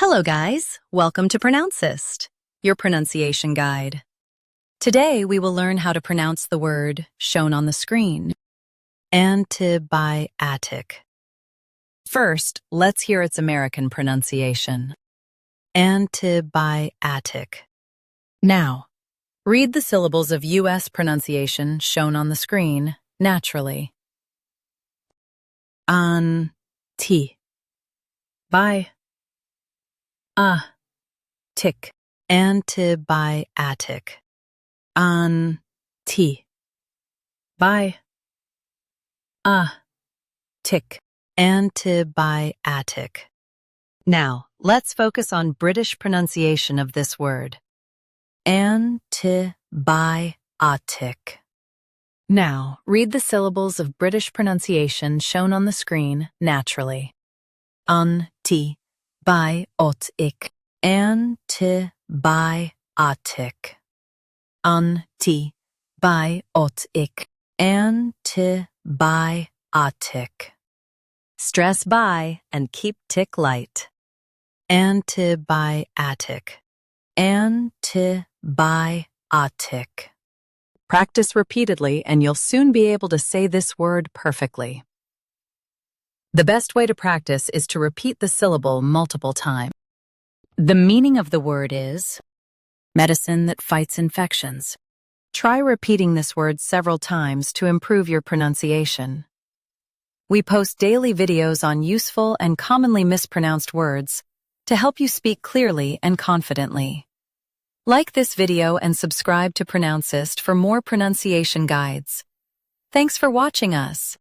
Hello guys, welcome to Pronouncist, your pronunciation guide. Today we will learn how to pronounce the word shown on the screen, antibiotic. First, let's hear its American pronunciation. Antibiotic. Now, read the syllables of U.S. pronunciation shown on the screen naturally. Anti. By. Tick. Antibiotic. Anti. By. Tick. Antibiotic. Now, let's focus on British pronunciation of this word. Antibiotic. Now, read the syllables of British pronunciation shown on the screen naturally. Antibiotic. Antibiotic. Antibiotic. Antibiotic. Stress by and keep tick light. Antibiotic. Antibiotic. Practice repeatedly and you'll soon be able to say this word perfectly. The best way to practice is to repeat the syllable multiple times. The meaning of the word is medicine that fights infections. Try repeating this word several times to improve your pronunciation. We post daily videos on useful and commonly mispronounced words to help you speak clearly and confidently. Like this video and subscribe to Pronouncist for more pronunciation guides. Thanks for watching us.